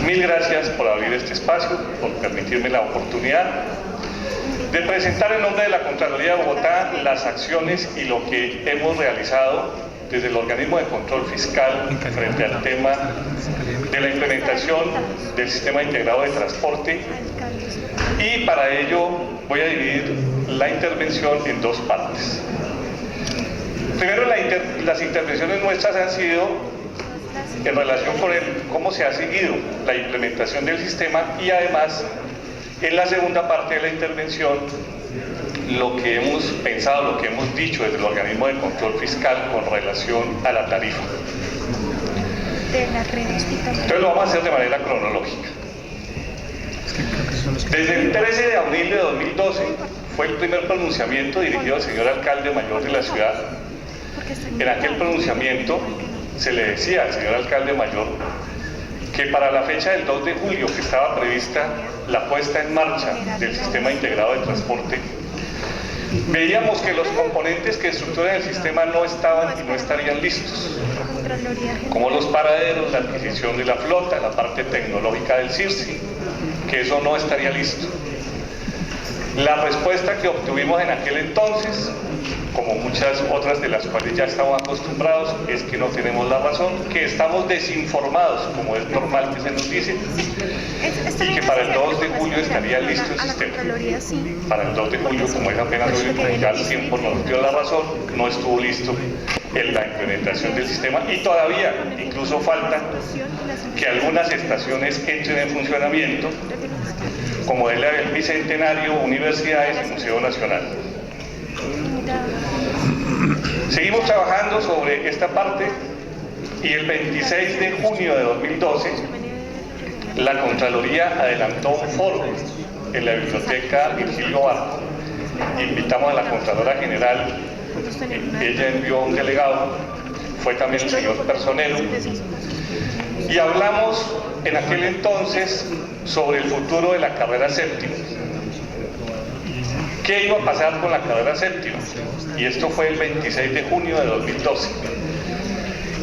Mil gracias por abrir este espacio, por permitirme la oportunidad de presentar en nombre de la Contraloría de Bogotá las acciones y lo que hemos realizado desde el organismo de control fiscal frente al tema de la implementación del sistema integrado de transporte, y para ello voy a dividir la intervención en dos partes. Primero, las intervenciones nuestras han sido en relación con cómo se ha seguido la implementación del sistema, y además en la segunda parte de la intervención lo que hemos pensado, lo que hemos dicho desde el organismo de control fiscal con relación a la tarifa. Entonces lo vamos a hacer de manera cronológica. Desde el 13 de abril de 2012 fue el primer pronunciamiento dirigido al señor alcalde mayor de la ciudad. En aquel pronunciamiento se le decía al señor alcalde mayor que para la fecha del 2 de julio, que estaba prevista la puesta en marcha del sistema integrado de transporte, veíamos que los componentes que estructuran el sistema no estaban y no estarían listos, como los paraderos, la adquisición de la flota, la parte tecnológica del CIRSI, que eso no estaría listo. La respuesta que obtuvimos en aquel entonces, como muchas otras de las cuales ya estamos acostumbrados, es que no tenemos la razón, que estamos desinformados, como es normal que se nos dice, y que para el 2 de julio estaría listo el sistema. Para el 2 de julio, como es apenas hoy, ya el tiempo nos dio la razón, no estuvo listo en la implementación del sistema, y todavía incluso falta que algunas estaciones entren en funcionamiento, como es la del Bicentenario, universidades y Museo Nacional. Seguimos trabajando sobre esta parte, y el 26 de junio de 2012 la Contraloría adelantó un foro en la biblioteca Virgilio Barco. Invitamos a la Contralora General, ella envió un delegado, fue también el señor Personero, y hablamos en aquel entonces sobre el futuro de la carrera séptima. ¿Qué iba a pasar con la carrera séptima? Y esto fue el 26 de junio de 2012.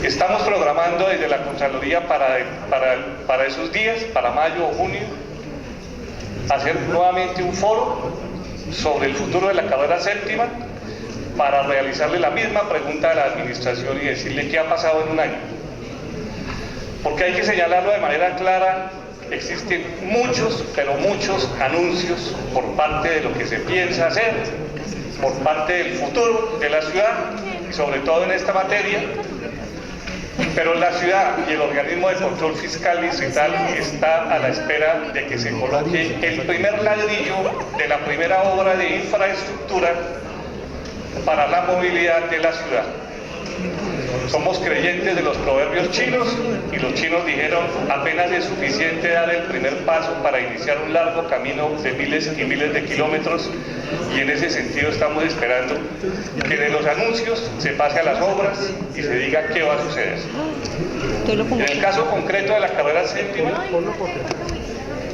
Estamos programando desde la Contraloría para esos días, para mayo o junio, hacer nuevamente un foro sobre el futuro de la carrera séptima, para realizarle la misma pregunta a la administración y decirle qué ha pasado en un año. Porque hay que señalarlo de manera clara. Existen muchos, pero muchos anuncios por parte de lo que se piensa hacer, por parte del futuro de la ciudad, y sobre todo en esta materia, pero la ciudad y el organismo de control fiscal distrital está a la espera de que se coloque el primer ladrillo de la primera obra de infraestructura para la movilidad de la ciudad. Somos creyentes de los proverbios chinos, y los chinos dijeron: apenas es suficiente dar el primer paso para iniciar un largo camino de miles y miles de kilómetros, y en ese sentido estamos esperando que de los anuncios se pase a las obras y se diga qué va a suceder. En el caso concreto de la carrera séptima,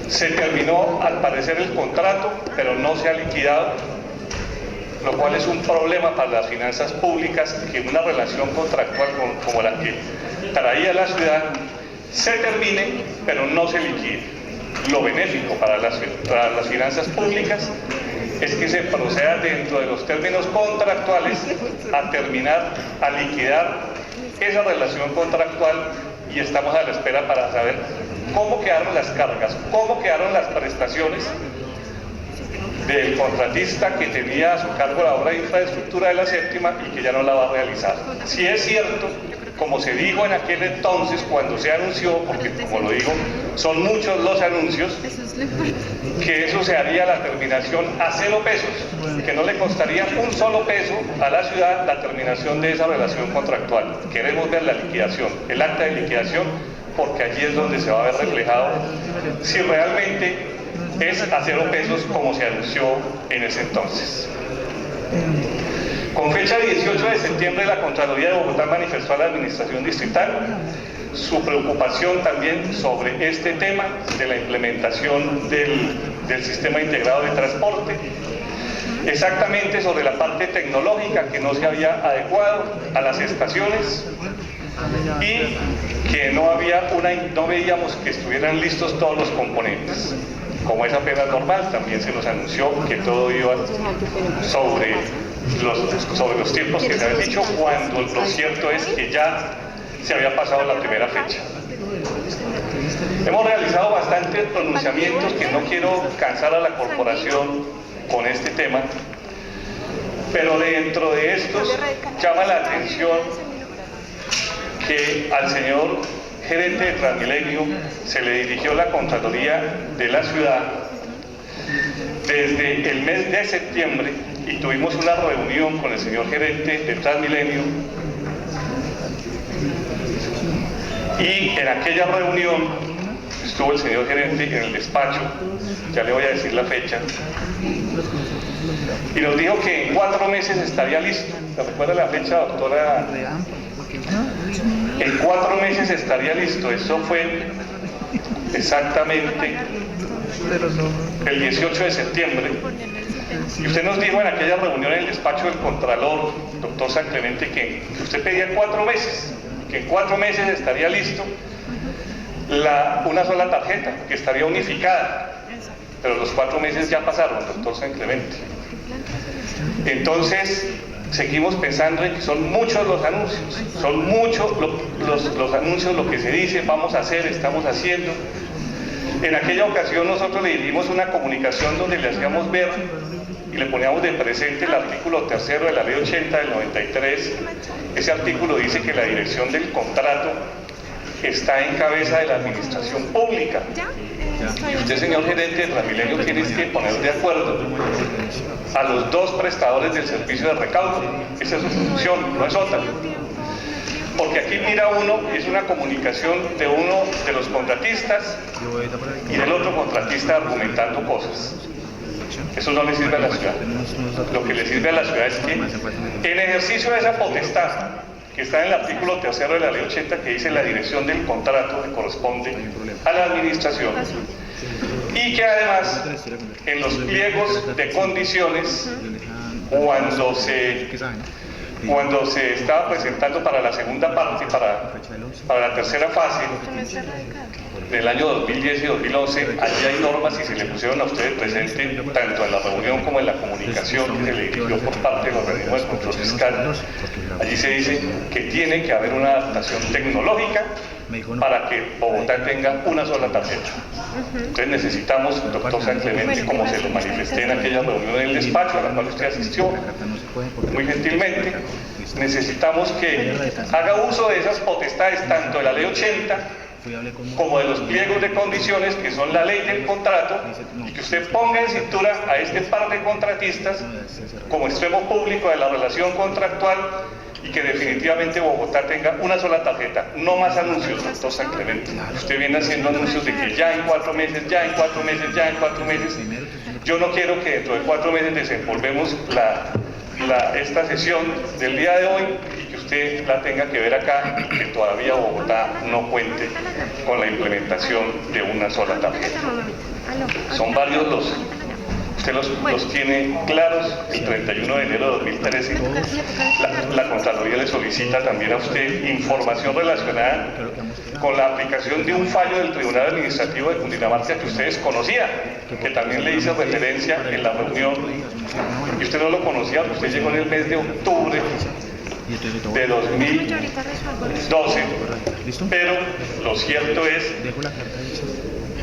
se terminó al parecer el contrato, pero no se ha liquidado, lo cual es un problema para las finanzas públicas, que una relación contractual como la que traía la ciudad se termine, pero no se liquide. Lo benéfico para las finanzas públicas es que se proceda dentro de los términos contractuales a liquidar esa relación contractual, y estamos a la espera para saber cómo quedaron las cargas, cómo quedaron las prestaciones del contratista que tenía a su cargo la obra de infraestructura de la séptima y que ya no la va a realizar. Si es cierto, como se dijo en aquel entonces cuando se anunció, porque como lo digo, son muchos los anuncios, que eso se haría la terminación a 0 pesos, que no le costaría un solo peso a la ciudad la terminación de esa relación contractual. Queremos ver la liquidación, el acta de liquidación, porque allí es donde se va a ver reflejado si realmente es a 0 pesos como se anunció en ese entonces. Con fecha 18 de septiembre, la Contraloría de Bogotá manifestó a la Administración Distrital su preocupación también sobre este tema de la implementación del sistema integrado de transporte, exactamente sobre la parte tecnológica que no se había adecuado a las estaciones y que no veíamos que estuvieran listos todos los componentes. Como es apenas normal, también se nos anunció que todo iba sobre los tiempos que se habían dicho, cuando lo cierto es que ya se había pasado la primera fecha. Hemos realizado bastantes pronunciamientos que no quiero cansar a la corporación con este tema, pero dentro de estos llama la atención que al señor gerente de Transmilenio se le dirigió la Contraloría de la ciudad desde el mes de septiembre y tuvimos una reunión con el señor gerente de Transmilenio y en aquella reunión estuvo el señor gerente en el despacho, ya le voy a decir la fecha, y nos dijo que en 4 meses estaría listo. ¿Se recuerda la fecha, doctora? En 4 meses estaría listo. Eso fue exactamente el 18 de septiembre. Y usted nos dijo en aquella reunión en el despacho del Contralor, doctor San Clemente, que usted pedía 4 meses, que en 4 meses estaría listo una sola tarjeta, que estaría unificada. Pero los 4 meses ya pasaron, doctor San Clemente. Entonces, seguimos pensando en que son muchos los anuncios, son muchos los anuncios, lo que se dice, vamos a hacer, estamos haciendo. En aquella ocasión nosotros le dirigimos una comunicación donde le hacíamos ver y le poníamos de presente el artículo 3º de la ley 80 del 93. Ese artículo dice que la dirección del contrato está en cabeza de la administración pública. Y usted, señor gerente de Transmilenio, tiene que poner de acuerdo a los 2 prestadores del servicio de recaudo. Esa es su función, no es otra. Porque aquí mira uno, es una comunicación de uno de los contratistas y del otro contratista argumentando cosas. Eso no le sirve a la ciudad. Lo que le sirve a la ciudad es que en ejercicio de esa potestad que está en el artículo 3º de la ley 80, que dice la dirección del contrato que corresponde a la administración, y que además en los pliegos de condiciones, cuando se estaba presentando para la segunda parte, para la tercera fase del año 2010 y 2011, allí hay normas y se le pusieron a ustedes presente tanto en la reunión como en la comunicación que se le dirigió por parte de los organismos de control fiscal. Allí se dice que tiene que haber una adaptación tecnológica para que Bogotá tenga una sola tarjeta. Entonces necesitamos, doctor San Clemente, como se lo manifesté en aquella reunión en el despacho a la cual usted asistió muy gentilmente, necesitamos que haga uso de esas potestades tanto de la ley 80 como de los pliegos de condiciones, que son la ley del contrato, y que usted ponga en cintura a este par de contratistas como extremo público de la relación contractual, y que definitivamente Bogotá tenga una sola tarjeta, no más anuncios, doctor San Clemente. Usted viene haciendo anuncios de que ya en 4 meses, ya en 4 meses, ya en 4 meses. Yo no quiero que dentro de 4 meses desenvolvemos esta sesión del día de hoy y que usted la tenga que ver acá y que todavía Bogotá no cuente con la implementación de una sola tarjeta. Son varios usted los tiene claros. El 31 de enero de 2013 la Contraloría le solicita también a usted información relacionada con la aplicación de un fallo del Tribunal Administrativo de Cundinamarca que ustedes conocían, que también le hice referencia en la reunión, y usted no lo conocía, usted llegó en el mes de octubre de 2012, pero lo cierto es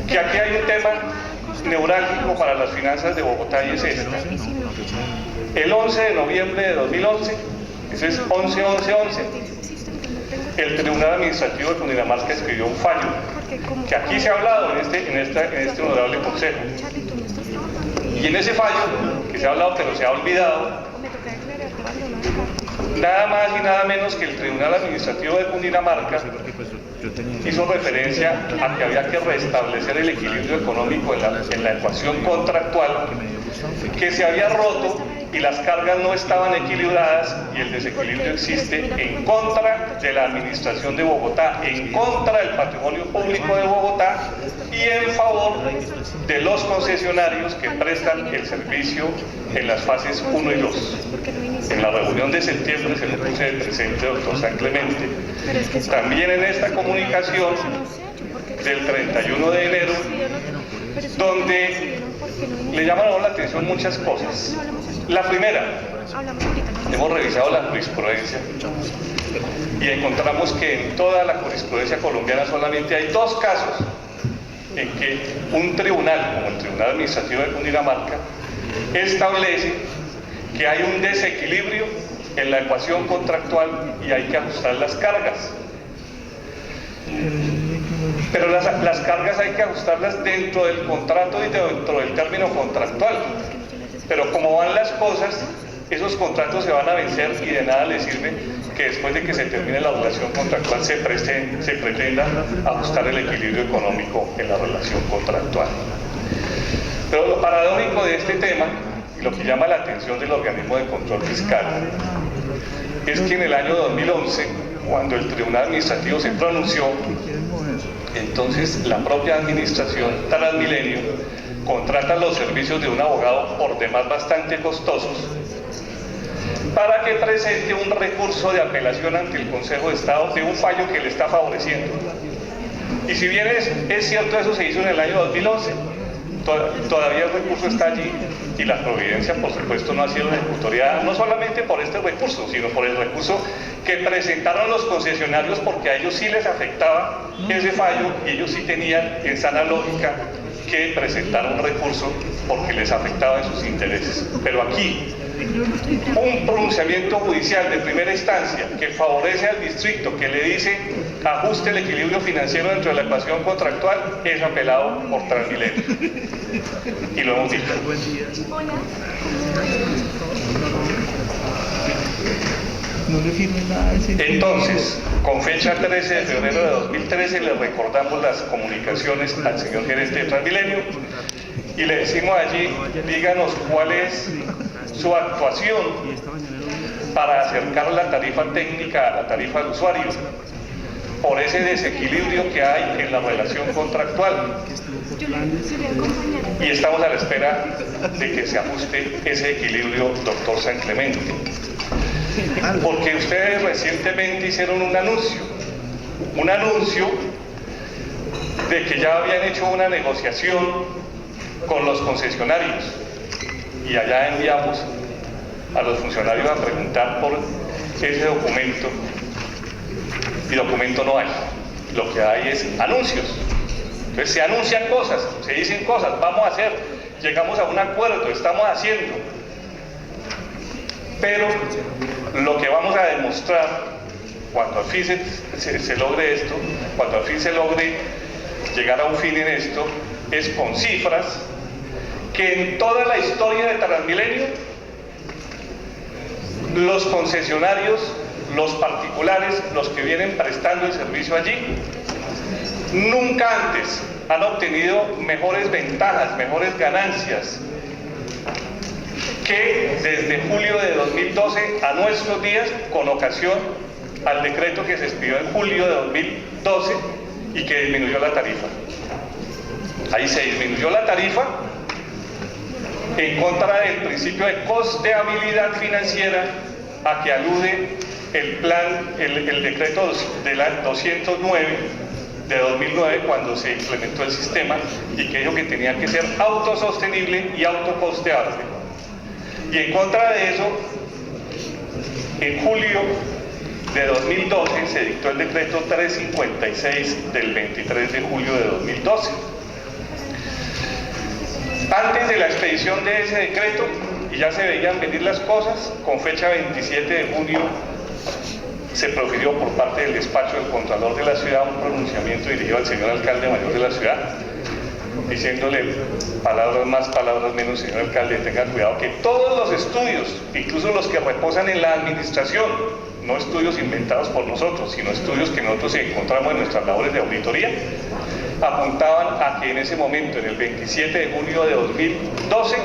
que aquí hay un tema neurálgico para las finanzas de Bogotá, y es este. El 11 de noviembre de 2011, ese es 11-11-11, el Tribunal Administrativo de Cundinamarca escribió un fallo que aquí se ha hablado en este honorable consejo, y en ese fallo que se ha hablado pero se ha olvidado, nada más y nada menos que el Tribunal Administrativo de Cundinamarca hizo referencia a que había que restablecer el equilibrio económico en la ecuación contractual que se había roto y las cargas no estaban equilibradas y el desequilibrio existe en contra de la administración de Bogotá, en contra del patrimonio público de Bogotá y en favor de los concesionarios que prestan el servicio en las fases 1 y 2. En la reunión de septiembre se le puse de presente doctor San Clemente. También en esta comunicación del 31 de enero, donde le llamaron la atención muchas cosas. La primera, hemos revisado la jurisprudencia y encontramos que en toda la jurisprudencia colombiana solamente hay 2 casos en que un tribunal, como el Tribunal Administrativo de Cundinamarca, establece que hay un desequilibrio en la ecuación contractual y hay que ajustar las cargas. Pero las cargas hay que ajustarlas dentro del contrato y dentro del término contractual. Pero como van las cosas, esos contratos se van a vencer y de nada les sirve que después de que se termine la relación contractual se pretenda ajustar el equilibrio económico en la relación contractual. Pero lo paradójico de este tema, y lo que llama la atención del organismo de control fiscal, es que en el año 2011, cuando el Tribunal Administrativo se pronunció, entonces la propia administración Transmilenio contrata los servicios de un abogado por demás bastante costosos para que presente un recurso de apelación ante el Consejo de Estado de un fallo que le está favoreciendo. Y si bien es cierto, eso se hizo en el año 2011, todavía el recurso está allí y la providencia, por supuesto, no ha sido ejecutoriada, no solamente por este recurso, sino por el recurso que presentaron los concesionarios, porque a ellos sí les afectaba ese fallo y ellos sí tenían en sana lógica que presentar un recurso porque les afectaba en sus intereses. Pero aquí, un pronunciamiento judicial de primera instancia que favorece al distrito, que le dice ajuste el equilibrio financiero dentro de la ecuación contractual, es apelado por Transmilenio. Y lo hemos dicho. Entonces, con fecha 13 de febrero de 2013, le recordamos las comunicaciones al señor gerente de Transmilenio y le decimos allí, díganos cuál es su actuación para acercar la tarifa técnica a la tarifa del usuario por ese desequilibrio que hay en la relación contractual. Y estamos a la espera de que se ajuste ese equilibrio, doctor San Clemente. Porque ustedes recientemente hicieron un anuncio de que ya habían hecho una negociación con los concesionarios y allá enviamos a los funcionarios a preguntar por ese documento y documento no hay, lo que hay es anuncios. Entonces se anuncian cosas, se dicen cosas, vamos a hacer, llegamos a un acuerdo, estamos haciendo, pero lo que vamos a demostrar cuando al fin se logre esto, cuando al fin se logre llegar a un fin en esto, es con cifras que en toda la historia de Transmilenio los concesionarios, los particulares, los que vienen prestando el servicio allí, nunca antes han obtenido mejores ventajas, mejores ganancias que desde julio de 2012 a nuestros días, con ocasión al decreto que se expidió en julio de 2012 y que disminuyó la tarifa. Ahí se disminuyó la tarifa en contra del principio de costeabilidad financiera a que alude el decreto de la 209 de 2009 cuando se implementó el sistema y que dijo que tenía que ser autosostenible y autocosteable. Y en contra de eso, en julio de 2012 se dictó el decreto 356 del 23 de julio de 2012. Antes de la expedición de ese decreto, y ya se veían venir las cosas, con fecha 27 de junio se profirió por parte del despacho del Contralor de la Ciudad un pronunciamiento dirigido al señor alcalde mayor de la ciudad, diciéndole palabras más, palabras menos, señor alcalde, tenga cuidado que todos los estudios, incluso los que reposan en la administración, no estudios inventados por nosotros, sino estudios que nosotros encontramos en nuestras labores de auditoría, apuntaban a que en ese momento, en el 27 de junio de 2012,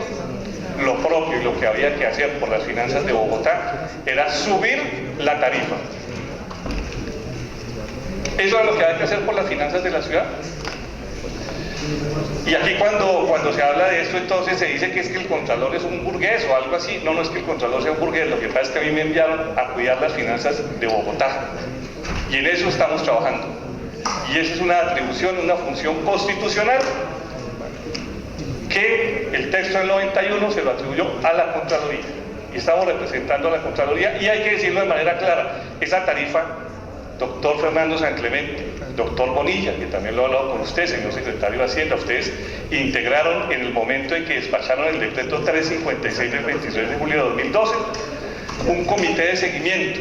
lo propio y lo que había que hacer por las finanzas de Bogotá era subir la tarifa. Eso es lo que hay que hacer por las finanzas de la ciudad. Y aquí cuando se habla de esto, entonces se dice que es que el Contralor es un burgués o algo así. No, no es que el Contralor sea un burgués, lo que pasa es que a mí me enviaron a cuidar las finanzas de Bogotá. Y en eso estamos trabajando. Y esa es una atribución, una función constitucional que el texto del 91 se lo atribuyó a la Contraloría. Y estamos representando a la Contraloría, y hay que decirlo de manera clara, esa tarifa, doctor Fernando San Clemente, doctor Bonilla, que también lo he hablado con usted, señor secretario de Hacienda, ustedes integraron en el momento en que despacharon el decreto 356 del 26 de julio de 2012, un comité de seguimiento.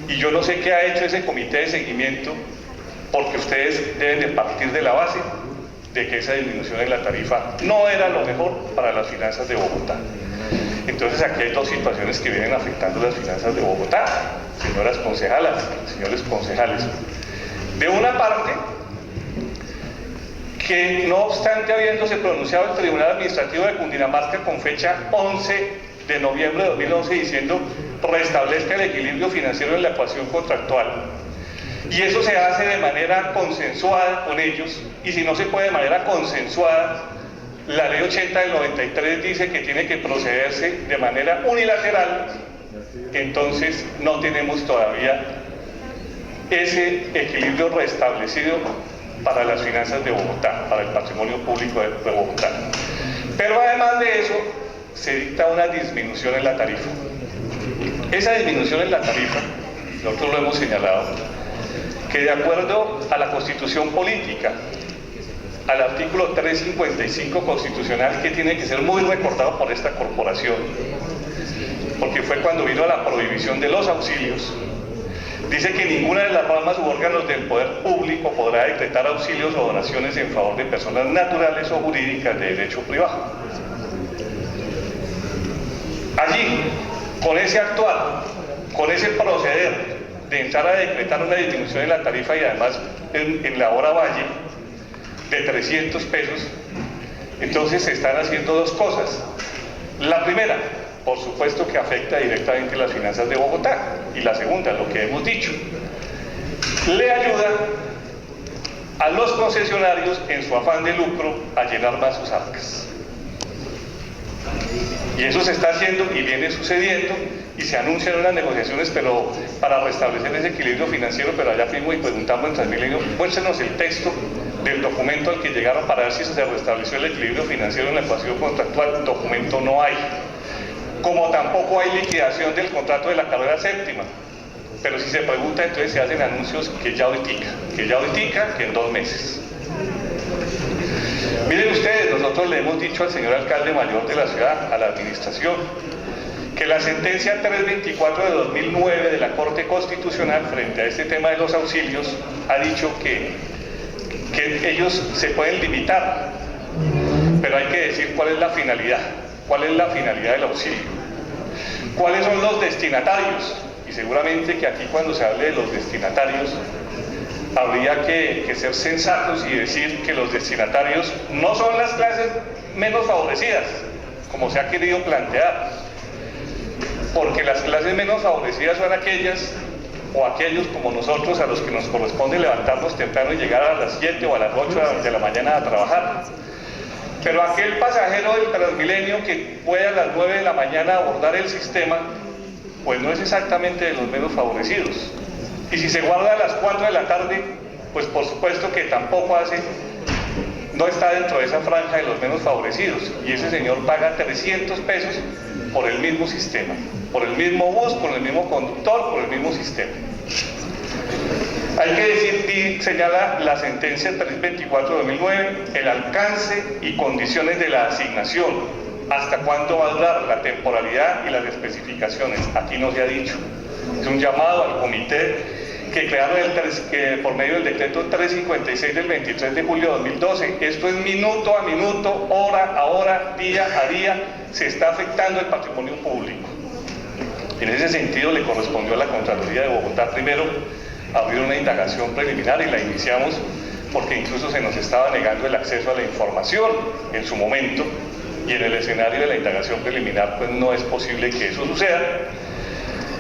Y yo no sé qué ha hecho ese comité de seguimiento, porque ustedes deben de partir de la base de que esa disminución en la tarifa no era lo mejor para las finanzas de Bogotá. Entonces aquí hay dos situaciones que vienen afectando las finanzas de Bogotá, señoras concejalas, señores concejales. De una parte, que no obstante habiéndose pronunciado el Tribunal Administrativo de Cundinamarca con fecha 11 de noviembre de 2011 diciendo restablezca el equilibrio financiero en la ecuación contractual, y eso se hace de manera consensuada con ellos, y si no se puede de manera consensuada, la ley 80 del 93 dice que tiene que procederse de manera unilateral, entonces no tenemos todavía ese equilibrio restablecido para las finanzas de Bogotá, para el patrimonio público de Bogotá. Pero además de eso, se dicta una disminución en la tarifa. Esa disminución en la tarifa, nosotros lo hemos señalado, que de acuerdo a la Constitución Política, al artículo 355 constitucional, que tiene que ser muy recordado por esta corporación, porque fue cuando vino la prohibición de los auxilios, dice que ninguna de las ramas u órganos del poder público podrá decretar auxilios o donaciones en favor de personas naturales o jurídicas de derecho privado. Allí, con ese actuar, con ese proceder de entrar a decretar una disminución en la tarifa, y además en la hora valle de 300 pesos, entonces se están haciendo dos cosas. La primera, por supuesto que afecta directamente las finanzas de Bogotá, y la segunda, lo que hemos dicho, le ayuda a los concesionarios en su afán de lucro a llenar más sus arcas. Y eso se está haciendo y viene sucediendo, y se anuncian unas negociaciones pero para restablecer ese equilibrio financiero, pero allá fuimos y preguntamos en Transmilenio, muéstrenos el texto del documento al que llegaron para ver si se restableció el equilibrio financiero en la ecuación contractual. Documento no hay, como tampoco hay liquidación del contrato de la carrera séptima, pero si se pregunta, entonces se hacen anuncios que ya ahorita, que en 2 meses. Miren ustedes, nosotros le hemos dicho al señor alcalde mayor de la ciudad, a la administración, que la sentencia 324 de 2009 de la Corte Constitucional frente a este tema de los auxilios ha dicho que ellos se pueden limitar, pero hay que decir cuál es la finalidad del auxilio, cuáles son los destinatarios, y seguramente que aquí cuando se hable de los destinatarios habría que ser sensatos y decir que los destinatarios no son las clases menos favorecidas, como se ha querido plantear, porque las clases menos favorecidas son aquellas o aquellos como nosotros a los que nos corresponde levantarnos temprano y llegar a las 7 o a las 8 de la mañana a trabajar. Pero aquel pasajero del Transmilenio que puede a las 9 de la mañana abordar el sistema, pues no es exactamente de los menos favorecidos. Y si se guarda a las 4 de la tarde, pues por supuesto que tampoco no está dentro de esa franja de los menos favorecidos. Y ese señor paga 300 pesos por el mismo sistema, por el mismo bus, por el mismo conductor, por el mismo sistema. Hay que decir, señala la sentencia 324 de 2009, el alcance y condiciones de la asignación, hasta cuándo va a durar la temporalidad y las especificaciones. Aquí no se ha dicho. Es un llamado al comité que crearon por medio del decreto 356 del 23 de julio de 2012. Esto es minuto a minuto, hora a hora, día a día, se está afectando el patrimonio público. En ese sentido le correspondió a la Contraloría de Bogotá primero abrir una indagación preliminar, y la iniciamos porque incluso se nos estaba negando el acceso a la información en su momento, y en el escenario de la indagación preliminar pues no es posible que eso suceda.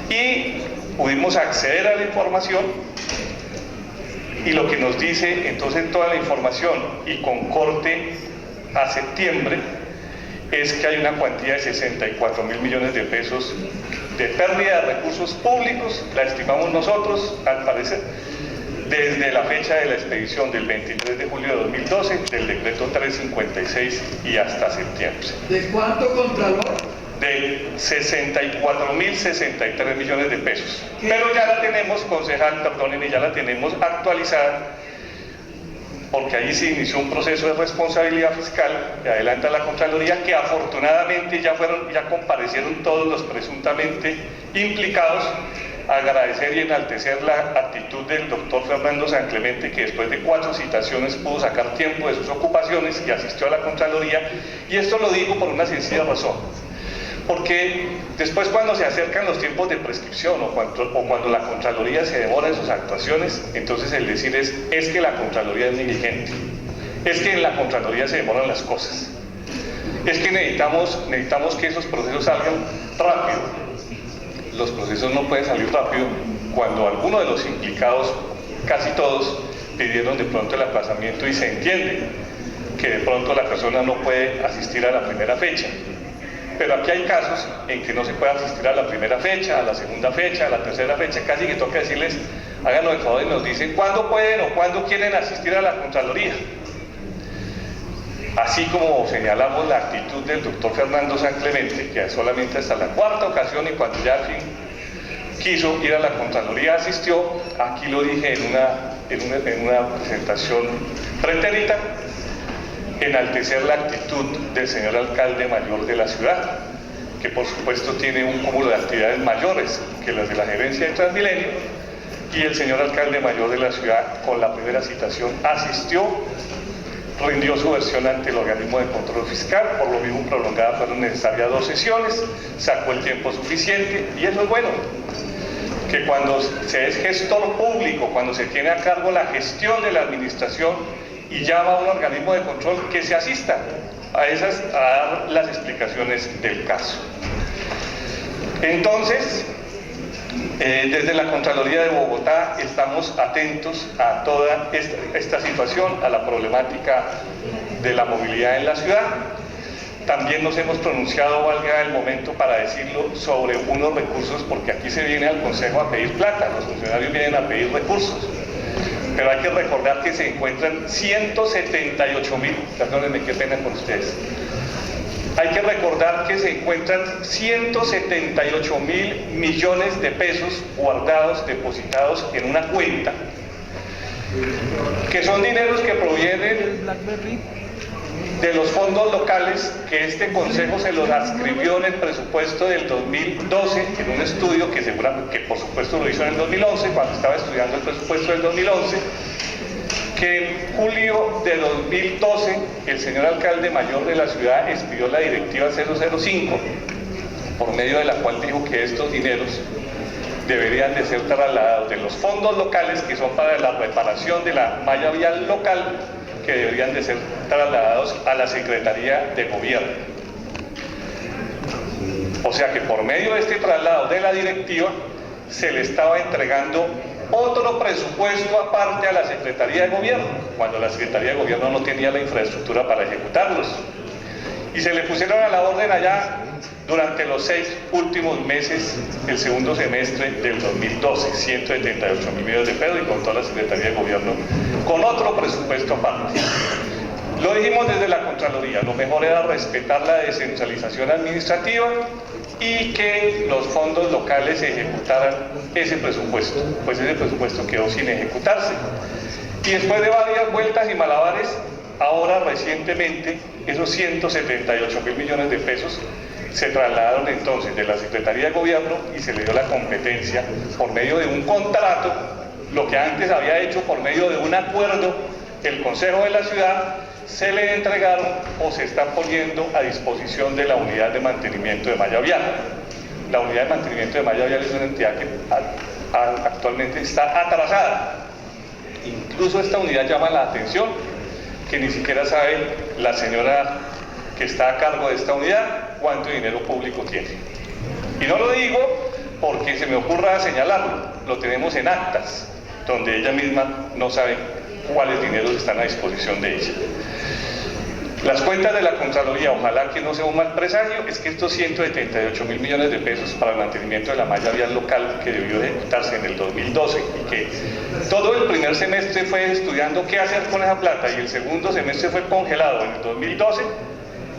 Y pudimos acceder a la información y lo que nos dice entonces toda la información y con corte a septiembre es que hay una cuantía de 64.000 millones de pesos de pérdida de recursos públicos, la estimamos nosotros, al parecer, desde la fecha de la expedición del 23 de julio de 2012, del decreto 356 y hasta septiembre. ¿De cuánto, Contralor? De 64.063 millones de pesos. Pero ya la tenemos, concejal, perdónenme, ya la tenemos actualizada, porque ahí se inició un proceso de responsabilidad fiscal que adelanta la Contraloría, que afortunadamente ya comparecieron todos los presuntamente implicados. Agradecer y enaltecer la actitud del doctor Fernando San Clemente, que después de 4 citaciones pudo sacar tiempo de sus ocupaciones y asistió a la Contraloría, y esto lo digo por una sencilla razón. Porque después, cuando se acercan los tiempos de prescripción o cuando la Contraloría se demora en sus actuaciones, entonces el decir es que la Contraloría es negligente, es que en la Contraloría se demoran las cosas, es que necesitamos que esos procesos salgan rápido. Los procesos no pueden salir rápido cuando algunos de los implicados, casi todos, pidieron de pronto el aplazamiento y se entiende que de pronto la persona no puede asistir a la primera fecha. Pero aquí hay casos en que no se puede asistir a la primera fecha, a la segunda fecha, a la tercera fecha, casi que toca decirles, háganos el favor y nos dicen cuándo pueden o cuándo quieren asistir a la Contraloría. Así como señalamos la actitud del doctor Fernando San Clemente, que solamente hasta la 4ª ocasión y cuando ya al fin quiso ir a la Contraloría asistió, aquí lo dije en una presentación pretérita, enaltecer la actitud del señor alcalde mayor de la ciudad, que por supuesto tiene un cúmulo de actividades mayores que las de la gerencia de Transmilenio, y el señor alcalde mayor de la ciudad con la primera citación asistió, rindió su versión ante el organismo de control fiscal, por lo mismo prolongada fueron necesarias 2 sesiones, sacó el tiempo suficiente, y eso es bueno, que cuando se es gestor público, cuando se tiene a cargo la gestión de la administración y llama a un organismo de control, que se asista a dar las explicaciones del caso. Entonces, desde la Contraloría de Bogotá estamos atentos a toda esta situación, a la problemática de la movilidad en la ciudad. También nos hemos pronunciado, valga el momento para decirlo, sobre unos recursos, porque aquí se viene al Consejo a pedir plata, los funcionarios vienen a pedir recursos. Pero hay que recordar que se encuentran 178.000, perdónenme, qué pena con ustedes. Hay que recordar que se encuentran 178.000 millones de pesos guardados, depositados en una cuenta, que son dineros que provienen de los fondos locales, que este Consejo se los adscribió en el presupuesto del 2012, en un estudio que por supuesto lo hizo en el 2011, cuando estaba estudiando el presupuesto del 2011, que en julio de 2012 el señor alcalde mayor de la ciudad expidió la directiva 005, por medio de la cual dijo que estos dineros deberían de ser trasladados de los fondos locales, que son para la reparación de la malla vial local, que deberían de ser trasladados a la Secretaría de Gobierno. O sea que por medio de este traslado de la directiva se le estaba entregando otro presupuesto aparte a la Secretaría de Gobierno, cuando la Secretaría de Gobierno no tenía la infraestructura para ejecutarlos. Y se le pusieron a la orden allá durante los 6 últimos meses, el segundo semestre del 2012, 178.000 millones de pesos, y con toda la Secretaría de Gobierno con otro presupuesto aparte. Lo dijimos desde la Contraloría, lo mejor era respetar la descentralización administrativa y que los fondos locales ejecutaran ese presupuesto, pues ese presupuesto quedó sin ejecutarse. Y después de varias vueltas y malabares, ahora recientemente esos 178.000 millones de pesos se trasladaron entonces de la Secretaría de Gobierno y se le dio la competencia por medio de un contrato, lo que antes había hecho por medio de un acuerdo el Consejo de la Ciudad, se le entregaron o se están poniendo a disposición de la Unidad de Mantenimiento de Malla Vial. La Unidad de Mantenimiento de Malla Vial es una entidad que actualmente está atrasada. Incluso esta unidad llama la atención que ni siquiera sabe la señora que está a cargo de esta unidad, cuánto dinero público tiene. Y no lo digo porque se me ocurra señalarlo, lo tenemos en actas, donde ella misma no sabe cuáles dineros están a disposición de ella. Las cuentas de la Contraloría, ojalá que no sea un mal presagio, es que estos 178.000 millones de pesos para el mantenimiento de la malla vial local que debió ejecutarse en el 2012 y que todo el primer semestre fue estudiando qué hacer con esa plata y el segundo semestre fue congelado en el 2012,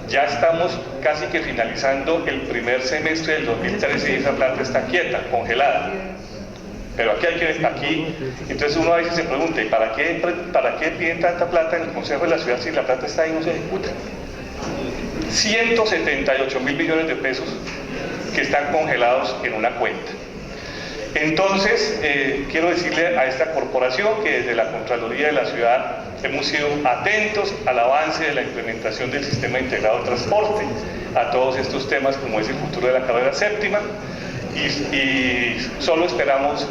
ya estamos casi que finalizando el primer semestre del 2013 y esa plata está quieta, congelada. Pero entonces uno a veces se pregunta, ¿y para qué piden tanta plata en el Consejo de la Ciudad si la plata está ahí y no se ejecuta? 178.000 millones de pesos que están congelados en una cuenta. Entonces, quiero decirle a esta corporación que desde la Contraloría de la Ciudad hemos sido atentos al avance de la implementación del Sistema Integrado de Transporte, a todos estos temas como es el futuro de la carrera séptima, y solo esperamos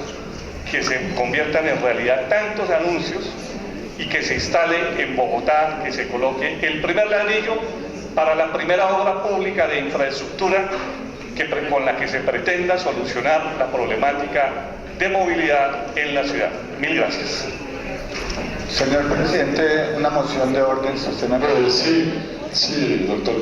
que se conviertan en realidad tantos anuncios y que se instale en Bogotá, que se coloque el primer ladrillo para la primera obra pública de infraestructura con la que se pretenda solucionar la problemática de movilidad en la ciudad. Mil gracias. Señor presidente, una moción de orden, ¿usted me Sí, doctor.